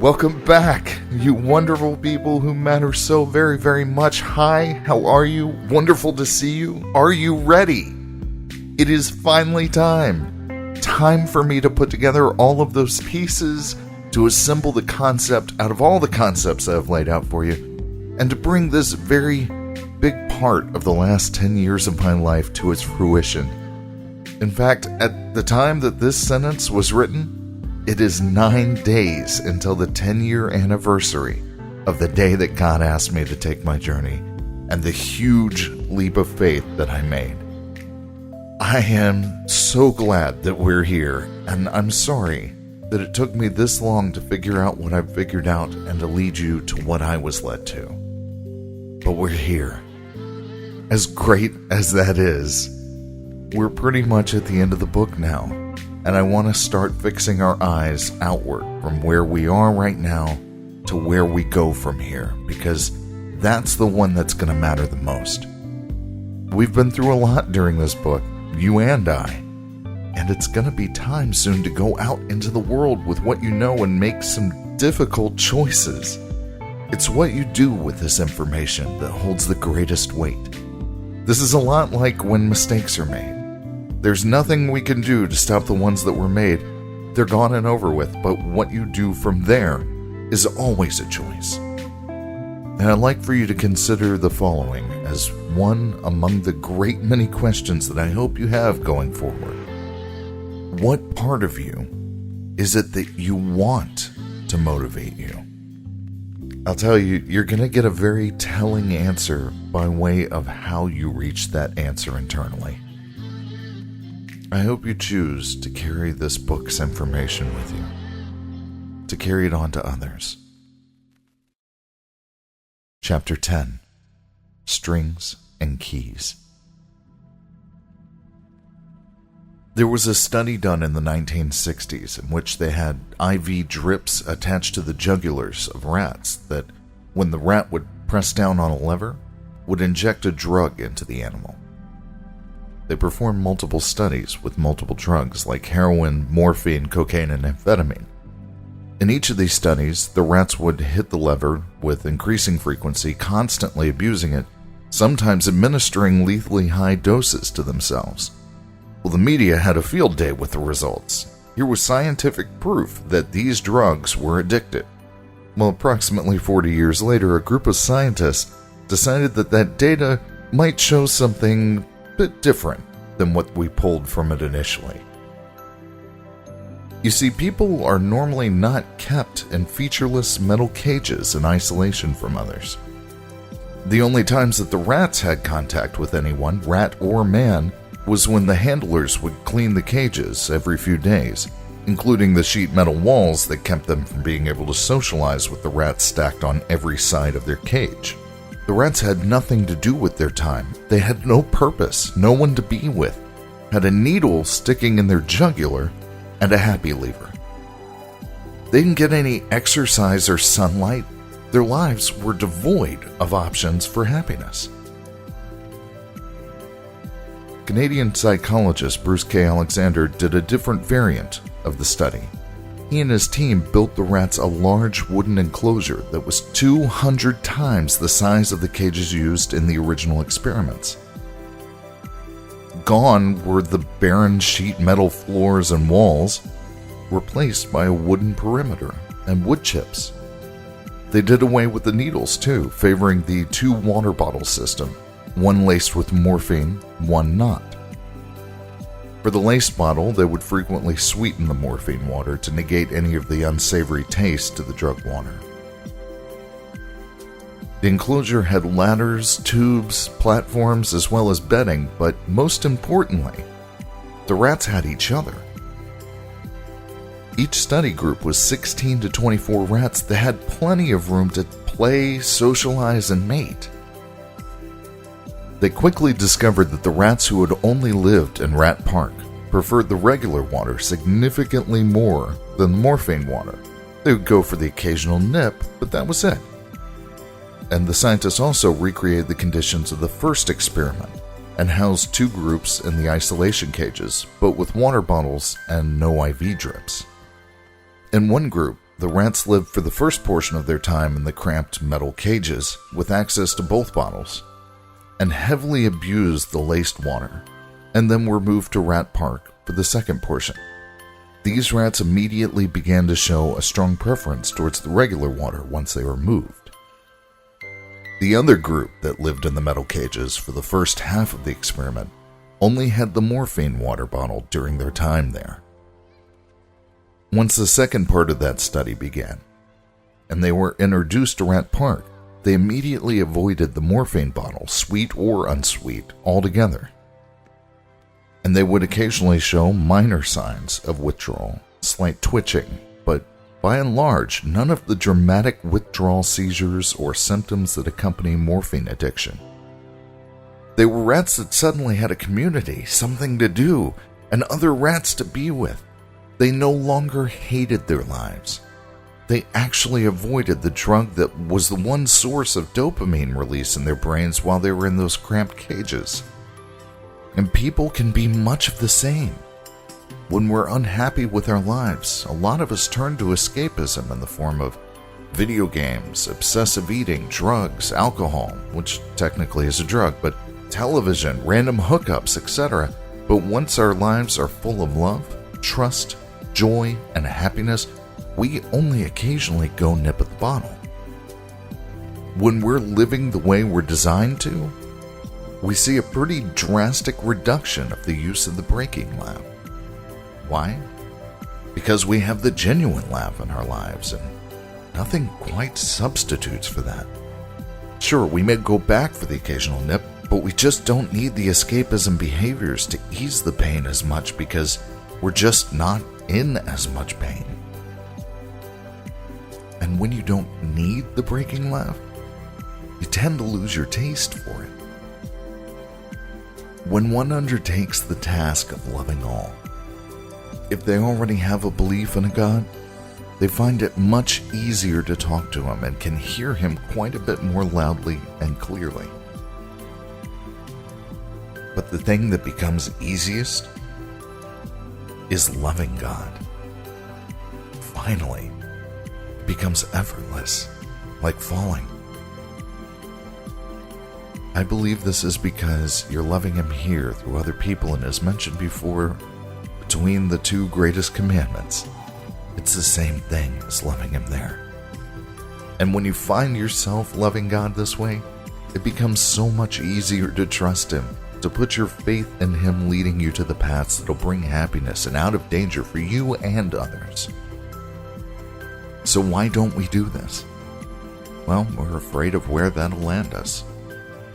Welcome back, you wonderful people who matter so very, very much. Hi, how are you? Wonderful to see you. Are you ready? It is finally time. Time for me to put together all of those pieces, to assemble the concept out of all the concepts I have laid out for you, and to bring this very big part of the last 10 years of my life to its fruition. In fact, at the time that this sentence was written, it is 9 days until the 10-year anniversary of the day that God asked me to take my journey and the huge leap of faith that I made. I am so glad that we're here, and I'm sorry that it took me this long to figure out what I've figured out and to lead you to what I was led to. But we're here. As great as that is, we're pretty much at the end of the book now. And I want to start fixing our eyes outward from where we are right now to where we go from here, because that's the one that's going to matter the most. We've been through a lot during this book, you and I, and it's going to be time soon to go out into the world with what you know and make some difficult choices. It's what you do with this information that holds the greatest weight. This is a lot like when mistakes are made. There's nothing we can do to stop the ones that were made. They're gone and over with, but what you do from there is always a choice. And I'd like for you to consider the following as one among the great many questions that I hope you have going forward. What part of you is it that you want to motivate you? I'll tell you, you're going to get a very telling answer by way of how you reach that answer internally. I hope you choose to carry this book's information with you, to carry it on to others. Chapter 10, Strings and Keys. There was a study done in the 1960s in which they had IV drips attached to the jugulars of rats that, when the rat would press down on a lever, would inject a drug into the animal. They performed multiple studies with multiple drugs like heroin, morphine, cocaine, and amphetamine. In each of these studies, the rats would hit the lever with increasing frequency, constantly abusing it, sometimes administering lethally high doses to themselves. Well, the media had a field day with the results. Here was scientific proof that these drugs were addictive. Well, approximately 40 years later, a group of scientists decided that data might show something bit different than what we pulled from it initially. You see, people are normally not kept in featureless metal cages in isolation from others. The only times that the rats had contact with anyone, rat or man, was when the handlers would clean the cages every few days, including the sheet metal walls that kept them from being able to socialize with the rats stacked on every side of their cage. The rats had nothing to do with their time. They had no purpose, no one to be with, had a needle sticking in their jugular, and a happy lever. They didn't get any exercise or sunlight. Their lives were devoid of options for happiness. Canadian psychologist Bruce K. Alexander did a different variant of the study. He and his team built the rats a large wooden enclosure that was 200 times the size of the cages used in the original experiments. Gone were the barren sheet metal floors and walls, replaced by a wooden perimeter and wood chips. They did away with the needles too, favoring the 2 water bottle system, one laced with morphine, one not. For the laced bottle, they would frequently sweeten the morphine water to negate any of the unsavory taste to the drug water. The enclosure had ladders, tubes, platforms, as well as bedding, but most importantly, the rats had each other. Each study group was 16 to 24 rats that had plenty of room to play, socialize, and mate. They quickly discovered that the rats who had only lived in Rat Park preferred the regular water significantly more than the morphine water. They would go for the occasional nip, but that was it. And the scientists also recreated the conditions of the first experiment and housed 2 groups in the isolation cages, but with water bottles and no IV drips. In one group, The rats lived for the first portion of their time in the cramped metal cages with access to both bottles, and heavily abused the laced water, and then were moved to Rat Park for the second portion. These rats immediately began to show a strong preference towards the regular water once they were moved. The other group that lived in the metal cages for the first half of the experiment only had the morphine water bottle during their time there. Once the second part of that study began, and they were introduced to Rat Park, they immediately avoided the morphine bottle, sweet or unsweet, altogether. And they would occasionally show minor signs of withdrawal, slight twitching, but by and large, none of the dramatic withdrawal seizures or symptoms that accompany morphine addiction. They were rats that suddenly had a community, something to do, and other rats to be with. They no longer hated their lives. They actually avoided the drug that was the one source of dopamine release in their brains while they were in those cramped cages. And people can be much of the same. When we're unhappy with our lives, a lot of us turn to escapism in the form of video games, obsessive eating, drugs, alcohol, which technically is a drug, but television, random hookups, etc. But once our lives are full of love, trust, joy, and happiness, we only occasionally go nip at the bottle. When we're living the way we're designed to, we see a pretty drastic reduction of the use of the breaking laugh. Why? Because we have the genuine laugh in our lives, and nothing quite substitutes for that. Sure, we may go back for the occasional nip, but we just don't need the escapism behaviors to ease the pain as much because we're just not in as much pain. And when you don't need the breaking laugh, you tend to lose your taste for it. When one undertakes the task of loving all, if they already have a belief in a God, they find it much easier to talk to him and can hear him quite a bit more loudly and clearly. But the thing that becomes easiest is loving God. Finally, it becomes effortless, like falling. I believe this is because you're loving him here through other people, and as mentioned before, between the two greatest commandments, it's the same thing as loving him there. And when you find yourself loving God this way, it becomes so much easier to trust him, to put your faith in him leading you to the paths that'll bring happiness and out of danger for you and others. So why don't we do this? Well, we're afraid of where that'll land us.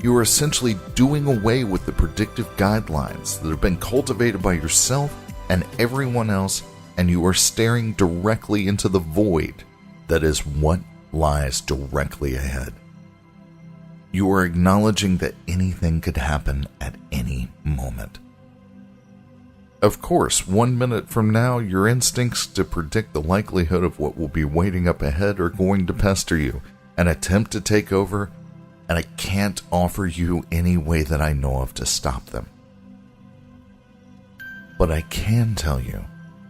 You are essentially doing away with the predictive guidelines that have been cultivated by yourself and everyone else, and you are staring directly into the void that is what lies directly ahead. You are acknowledging that anything could happen at any moment. Of course, 1 minute from now, your instincts to predict the likelihood of what will be waiting up ahead are going to pester you and attempt to take over, and I can't offer you any way that I know of to stop them. But I can tell you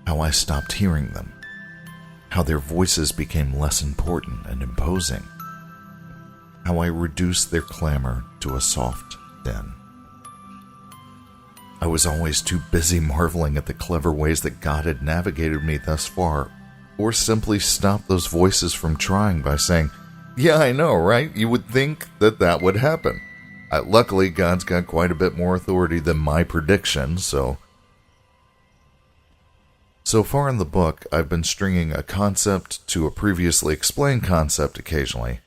how I stopped hearing them, how their voices became less important and imposing, how I reduced their clamor to a soft din. I was always too busy marveling at the clever ways that God had navigated me thus far, or simply stopped those voices from trying by saying, "Yeah, I know, right? You would think that would happen." Luckily, God's got quite a bit more authority than my prediction, so far in the book, I've been stringing a concept to a previously explained concept occasionally,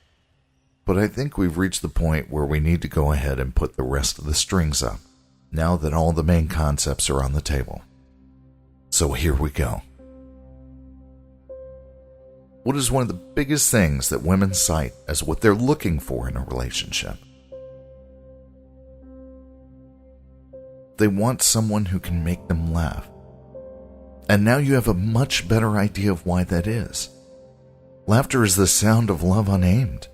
but I think we've reached the point where we need to go ahead and put the rest of the strings up, now that all the main concepts are on the table. So here we go. What is one of the biggest things that women cite as what they're looking for in a relationship? They want someone who can make them laugh. And now you have a much better idea of why that is. Laughter is the sound of love unaimed,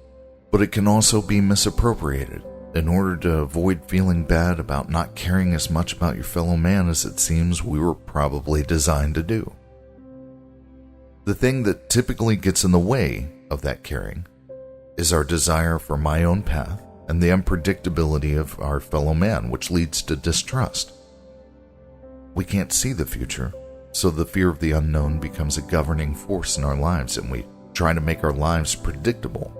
but it can also be misappropriated in order to avoid feeling bad about not caring as much about your fellow man as it seems we were probably designed to do. The thing that typically gets in the way of that caring is our desire for my own path and the unpredictability of our fellow man, which leads to distrust. We can't see the future, so the fear of the unknown becomes a governing force in our lives, and we try to make our lives predictable.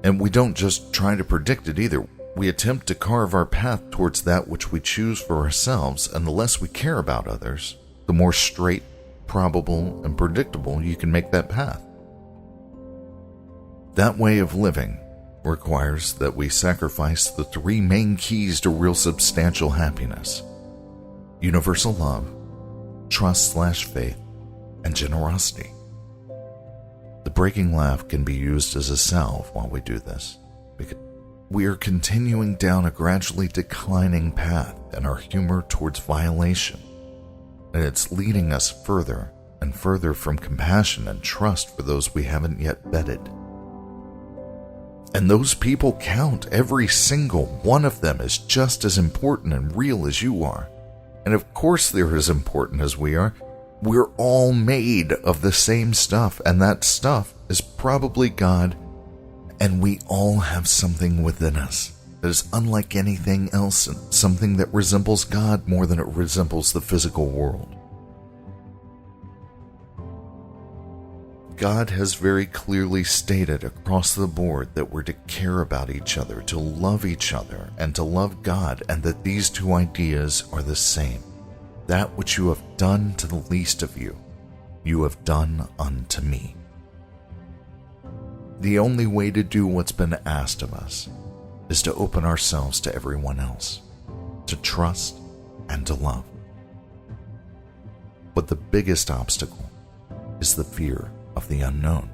And we don't just try to predict it either. We attempt to carve our path towards that which we choose for ourselves, and the less we care about others, the more straight, probable, and predictable you can make that path. That way of living requires that we sacrifice the three main keys to real substantial happiness: universal love, trust/faith, and generosity. The breaking laugh can be used as a salve while we do this, because we are continuing down a gradually declining path in our humor towards violation, and it's leading us further and further from compassion and trust for those we haven't yet vetted. And those people count. Every single one of them is just as important and real as you are. And of course they're as important as we are. We're all made of the same stuff, and that stuff is probably God, and we all have something within us that is unlike anything else, and something that resembles God more than it resembles the physical world. God has very clearly stated across the board that we're to care about each other, to love each other, and to love God, and that these two ideas are the same. That which you have done to the least of you, you have done unto me. The only way to do what's been asked of us is to open ourselves to everyone else, to trust and to love. But the biggest obstacle is the fear of the unknown.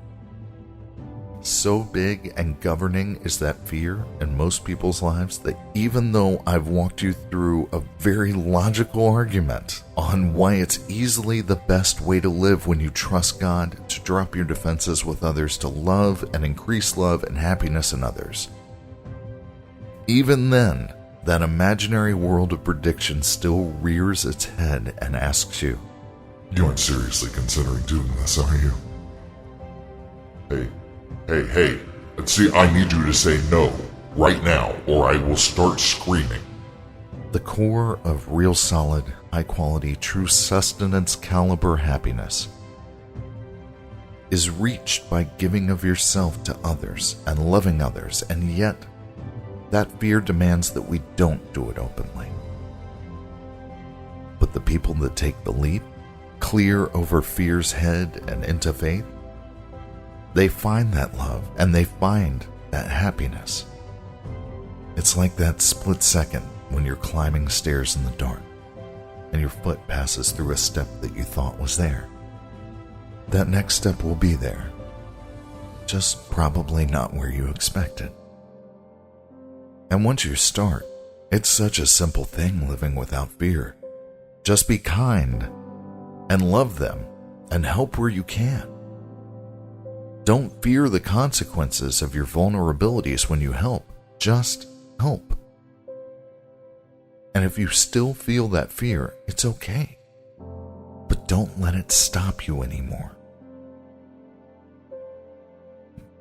So big and governing is that fear in most people's lives that even though I've walked you through a very logical argument on why it's easily the best way to live when you trust God, to drop your defenses with others, to love and increase love and happiness in others, even then, that imaginary world of prediction still rears its head and asks you, "You aren't seriously considering doing this, are you?" Hey, see, I need you to say no, right now, or I will start screaming. The core of real solid, high-quality, true sustenance caliber happiness is reached by giving of yourself to others and loving others, and yet that fear demands that we don't do it openly. But the people that take the leap, clear over fear's head and into faith, they find that love and they find that happiness. It's like that split second when you're climbing stairs in the dark and your foot passes through a step that you thought was there. That next step will be there, just probably not where you expected. And once you start, it's such a simple thing living without fear. Just be kind and love them and help where you can. Don't fear the consequences of your vulnerabilities when you help. Just help. And if you still feel that fear, it's okay. But don't let it stop you anymore.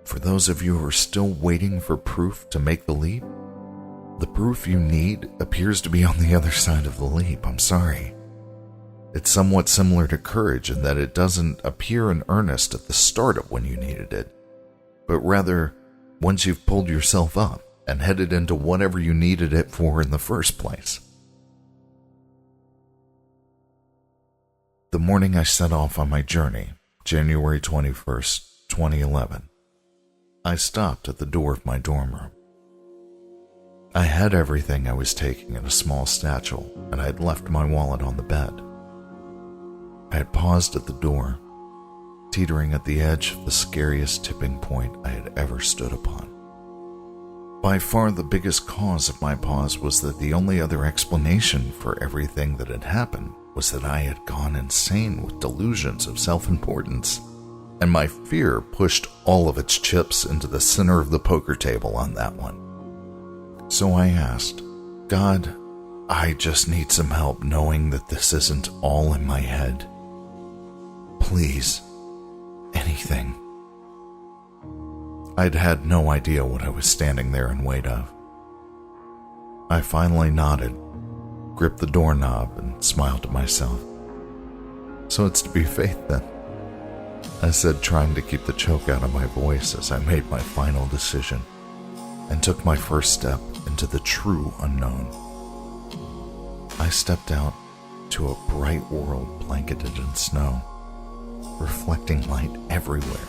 For those of you who are still waiting for proof to make the leap, the proof you need appears to be on the other side of the leap. I'm sorry. It's somewhat similar to courage in that it doesn't appear in earnest at the start of when you needed it, but rather once you've pulled yourself up and headed into whatever you needed it for in the first place. The morning I set off on my journey, January 21st, 2011, I stopped at the door of my dorm room. I had everything I was taking in a small satchel, and I had left my wallet on the bed. I had paused at the door, teetering at the edge of the scariest tipping point I had ever stood upon. By far the biggest cause of my pause was that the only other explanation for everything that had happened was that I had gone insane with delusions of self-importance, and my fear pushed all of its chips into the center of the poker table on that one. So I asked, "God, I just need some help knowing that this isn't all in my head. Please, anything. I'd had no idea what I was standing there in wait of. I finally nodded, gripped the doorknob, and smiled to myself. So it's to be Faith then, I said, trying to keep the choke out of my voice as I made my final decision and took my first step into the true unknown. I stepped out to a bright world blanketed in snow, reflecting light everywhere.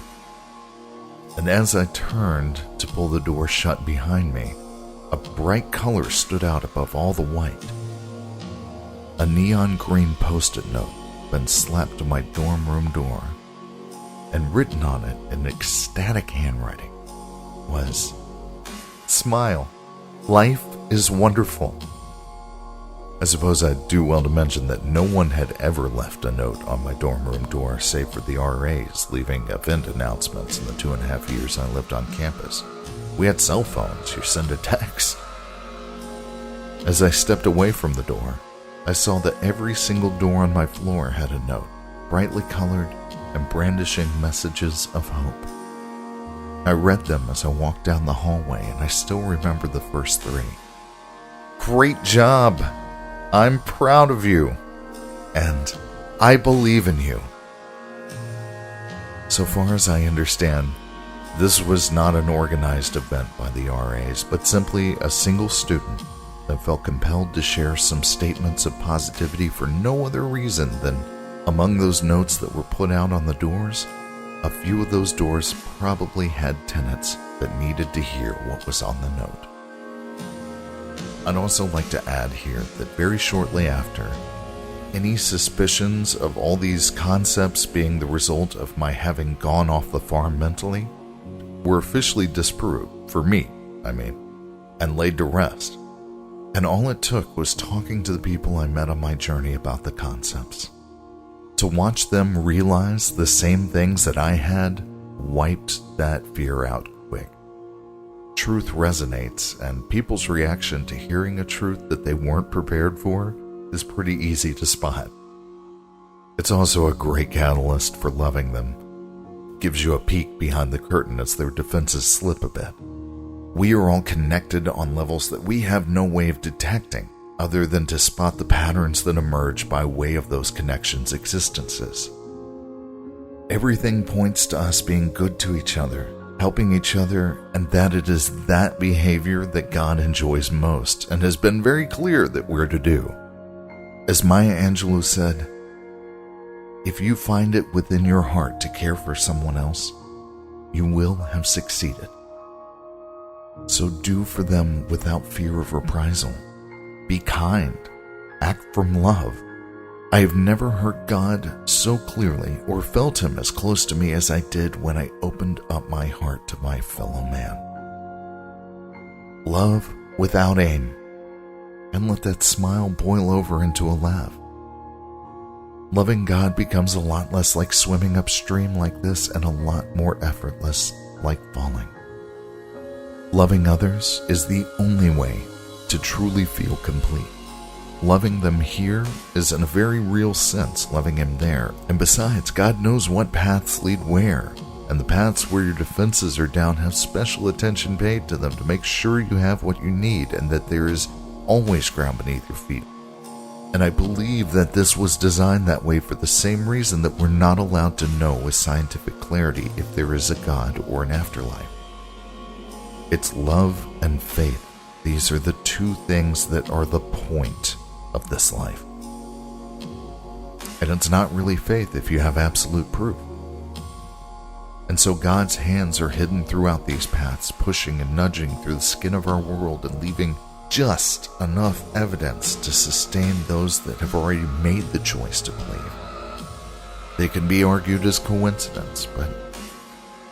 And as I turned to pull the door shut behind me, a bright color stood out above all the white. A neon green post-it note been slapped to my dorm room door, and written on it in ecstatic handwriting was, "Smile. Life is wonderful." I suppose I'd do well to mention that no one had ever left a note on my dorm room door save for the RAs leaving event announcements in the 2.5 years I lived on campus. We had cell phones, you send a text. As I stepped away from the door, I saw that every single door on my floor had a note, brightly colored and brandishing messages of hope. I read them as I walked down the hallway, and I still remember the first 3. "Great job. I'm proud of you. And I believe in you." So far as I understand, this was not an organized event by the RAs, but simply a single student that felt compelled to share some statements of positivity for no other reason than, among those notes that were put out on the doors, a few of those doors probably had tenants that needed to hear what was on the note. I'd also like to add here that very shortly after, any suspicions of all these concepts being the result of my having gone off the farm mentally were officially disproved, for me, and laid to rest. And all it took was talking to the people I met on my journey about the concepts. To watch them realize the same things that I had wiped that fear out quick. Truth resonates, and people's reaction to hearing a truth that they weren't prepared for is pretty easy to spot. It's also a great catalyst for loving them. Gives you a peek behind the curtain as their defenses slip a bit. We are all connected on levels that we have no way of detecting, other than to spot the patterns that emerge by way of those connections' existences. Everything points to us being good to each other, helping each other, and that it is that behavior that God enjoys most and has been very clear that we're to do. As Maya Angelou said, "If you find it within your heart to care for someone else, you will have succeeded. So do for them without fear of reprisal. Be kind. Act from love. I have never heard God so clearly or felt Him as close to me as I did when I opened up my heart to my fellow man. Love without aim, and let that smile boil over into a laugh. Loving God becomes a lot less like swimming upstream like this and a lot more effortless like falling. Loving others is the only way to truly feel complete. Loving them here is in a very real sense loving Him there. And besides, God knows what paths lead where. And the paths where your defenses are down have special attention paid to them to make sure you have what you need and that there is always ground beneath your feet. And I believe that this was designed that way for the same reason that we're not allowed to know with scientific clarity if there is a God or an afterlife. It's love and faith. These are the two things that are the point of this life. And it's not really faith if you have absolute proof. And so God's hands are hidden throughout these paths, pushing and nudging through the skin of our world and leaving just enough evidence to sustain those that have already made the choice to believe. They can be argued as coincidence, but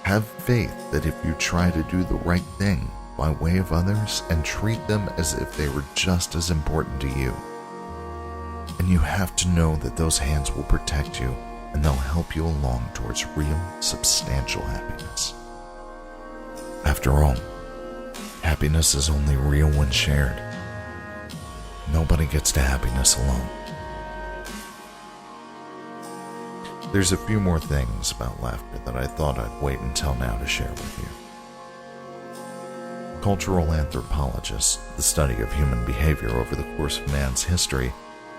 have faith that if you try to do the right thing by way of others and treat them as if they were just as important to you, and you have to know that those hands will protect you and they'll help you along towards real, substantial happiness. After all, happiness is only real when shared. Nobody gets to happiness alone. There's a few more things about laughter that I thought I'd wait until now to share with you. Cultural anthropologists, the study of human behavior over the course of man's history,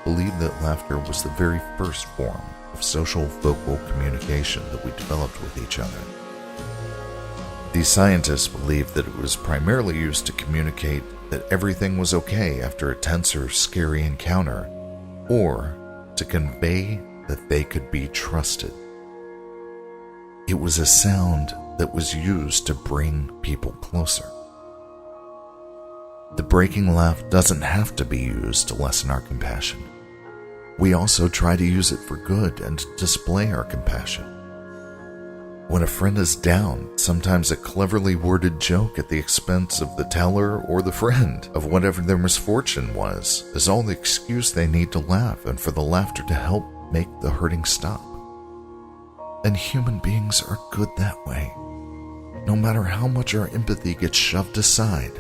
believe that laughter was the very first form of social vocal communication that we developed with each other. These scientists believe that it was primarily used to communicate that everything was okay after a tense or scary encounter, or to convey that they could be trusted. It was a sound that was used to bring people closer. The breaking laugh doesn't have to be used to lessen our compassion. We also try to use it for good and to display our compassion. When a friend is down, sometimes a cleverly worded joke at the expense of the teller or the friend of whatever their misfortune was is all the excuse they need to laugh and for the laughter to help make the hurting stop. And human beings are good that way, no matter how much our empathy gets shoved aside.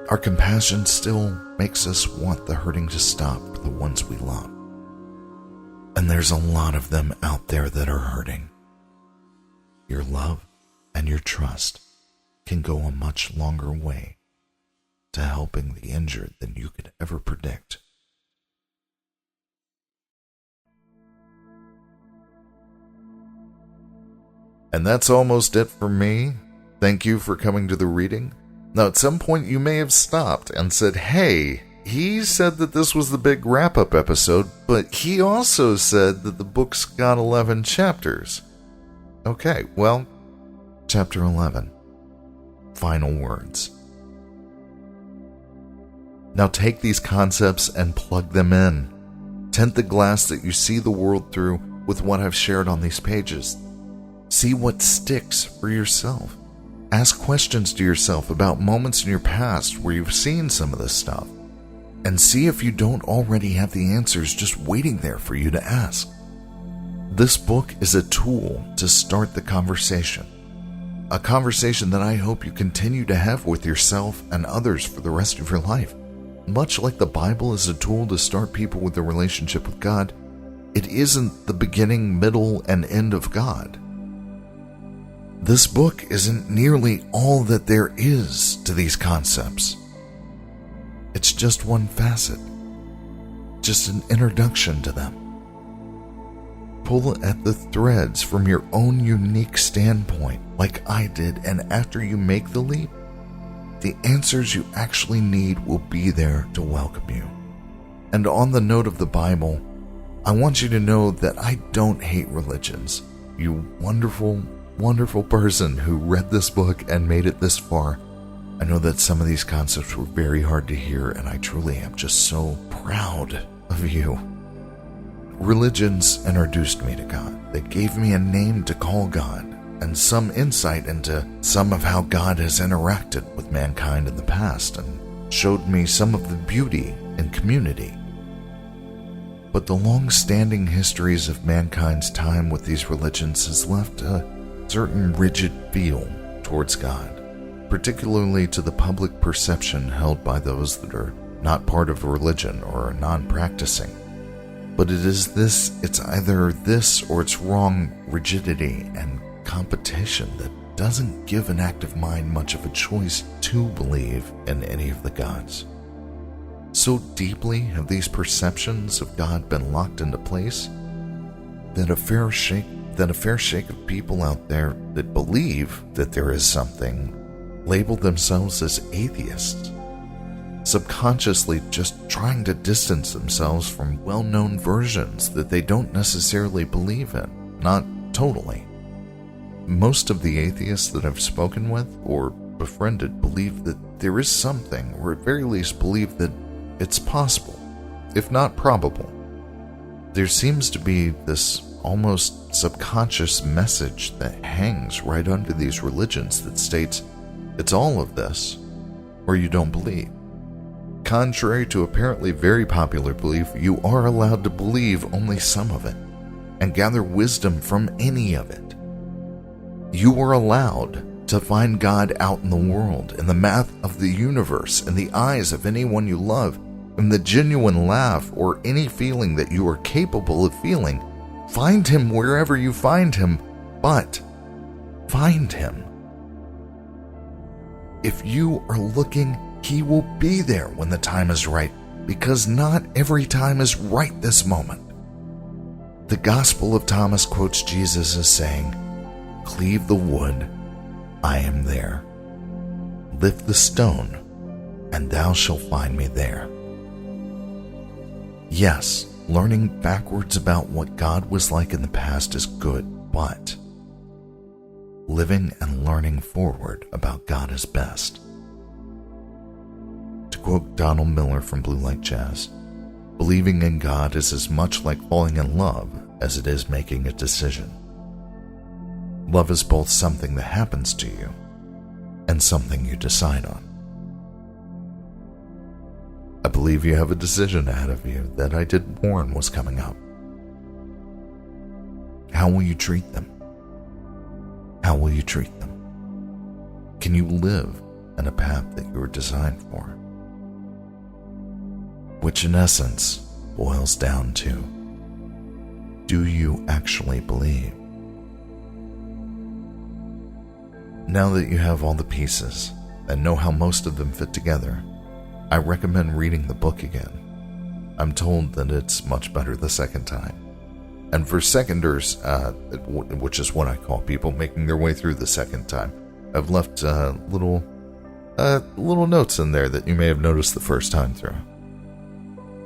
Our compassion still makes us want the hurting to stop for the ones we love. And there's a lot of them out there that are hurting. Your love and your trust can go a much longer way to helping the injured than you could ever predict. And that's almost it for me. Thank you for coming to the reading. Now, at some point you may have stopped and said, hey, he said that this was the big wrap-up episode, but he also said that the book's got 11 chapters. Okay, well, Chapter 11, Final Words. Now take these concepts and plug them in. Tint the glass that you see the world through with what I've shared on these pages. See what sticks for yourself. Ask questions to yourself about moments in your past where you've seen some of this stuff, and see if you don't already have the answers just waiting there for you to ask. This book is a tool to start the conversation, a conversation that I hope you continue to have with yourself and others for the rest of your life. Much like the Bible is a tool to start people with a relationship with God, it isn't the beginning, middle, and end of God. This book isn't nearly all that there is to these concepts. It's just one facet, just an introduction to them. Pull at the threads from your own unique standpoint, like I did, and after you make the leap, the answers you actually need will be there to welcome you. And on the note of the Bible, I want you to know that I don't hate religions. You wonderful, wonderful person who read this book and made it this far. I know that some of these concepts were very hard to hear, and I truly am just so proud of you. Religions introduced me to God. They gave me a name to call God, and some insight into some of how God has interacted with mankind in the past, and showed me some of the beauty in community. But the long-standing histories of mankind's time with these religions has left a certain rigid feel towards God, particularly to the public perception held by those that are not part of a religion or are non-practicing. But it's either this or it's wrong rigidity and competition that doesn't give an active mind much of a choice to believe in any of the gods. So deeply have these perceptions of God been locked into place that a fair shake of people out there that believe that there is something label themselves as atheists, subconsciously just trying to distance themselves from well-known versions that they don't necessarily believe in, not totally. Most of the atheists that I've spoken with or befriended believe that there is something, or at very least believe that it's possible, if not probable. There seems to be this almost subconscious message that hangs right under these religions that states, it's all of this, or you don't believe. Contrary to apparently very popular belief, you are allowed to believe only some of it, and gather wisdom from any of it. You are allowed to find God out in the world, in the math of the universe, in the eyes of anyone you love, in the genuine laugh or any feeling that you are capable of feeling Find him wherever you find him, but find him. If you are looking, he will be there when the time is right, because not every time is right this moment. The Gospel of Thomas quotes Jesus as saying, "Cleave the wood, I am there. Lift the stone, and thou shalt find me there." Yes, learning backwards about what God was like in the past is good, but living and learning forward about God is best. To quote Donald Miller from Blue Light Jazz, believing in God is as much like falling in love as it is making a decision. Love is both something that happens to you and something you decide on. I believe you have a decision ahead of you that I did warn was coming up. How will you treat them? How will you treat them? Can you live in a path that you were designed for? Which in essence boils down to, do you actually believe? Now that you have all the pieces and know how most of them fit together, I recommend reading the book again. I'm told that it's much better the second time. And for seconders, which is what I call people making their way through the second time, I've left little notes in there that you may have noticed the first time through.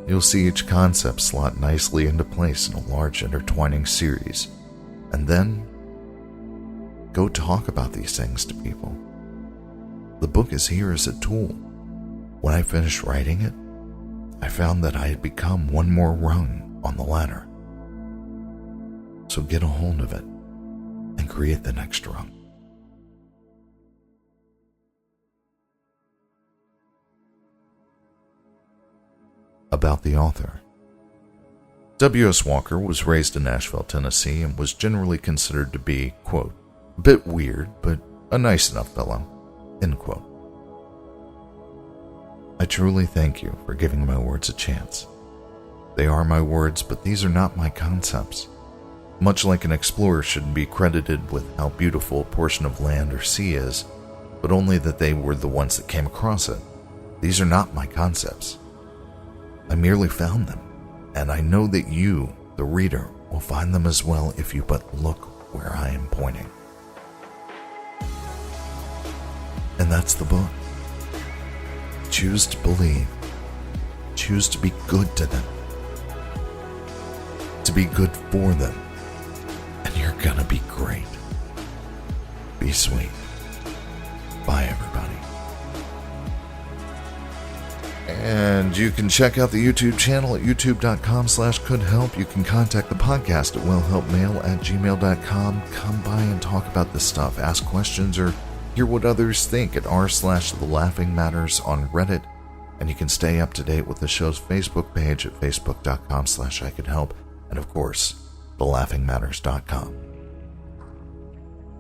You'll see each concept slot nicely into place in a large intertwining series, and then go talk about these things to people. The book is here as a tool. When I finished writing it, I found that I had become one more rung on the ladder. So get a hold of it and create the next rung. About the author. W.S. Walker was raised in Nashville, Tennessee, and was generally considered to be, quote, a bit weird, but a nice enough fellow, end quote. I truly thank you for giving my words a chance. They are my words, but these are not my concepts. Much like an explorer shouldn't be credited with how beautiful a portion of land or sea is, but only that they were the ones that came across it. These are not my concepts. I merely found them, and I know that you, the reader, will find them as well if you but look where I am pointing. And that's the book. Choose to believe. Choose to be good to them. To be good for them. And you're gonna be great. Be sweet. Bye, everybody. And you can check out the YouTube channel at youtube.com/couldhelp. You can contact the podcast at willhelpmail@gmail.com. Come by and talk about this stuff. Ask questions or hear what others think at r/thelaughingmatters on Reddit. And you can stay up to date with the show's Facebook page at facebook.com/ICouldHelp. And of course, thelaughingmatters.com.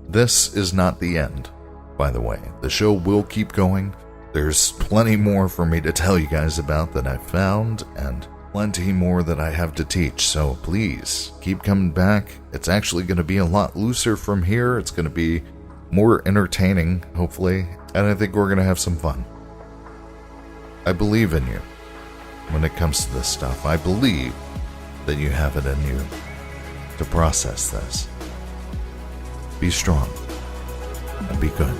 This is not the end, by the way. The show will keep going. There's plenty more for me to tell you guys about that I've found, and plenty more that I have to teach, so please keep coming back. It's actually going to be a lot looser from here. It's going to be more entertaining, hopefully, and I think we're going to have some fun. I believe in you when it comes to this stuff. I believe that you have it in you to process this. Be strong and be good.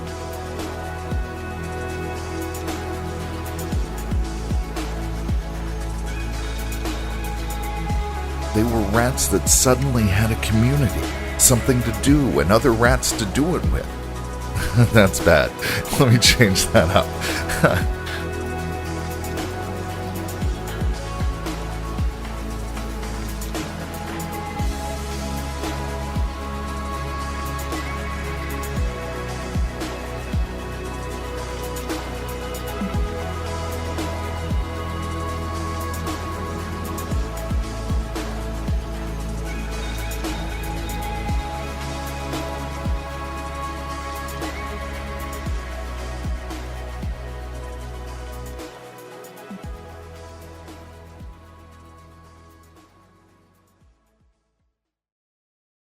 They were rats that suddenly had a community, something to do, and other rats to do it with. That's bad. Let me change that up.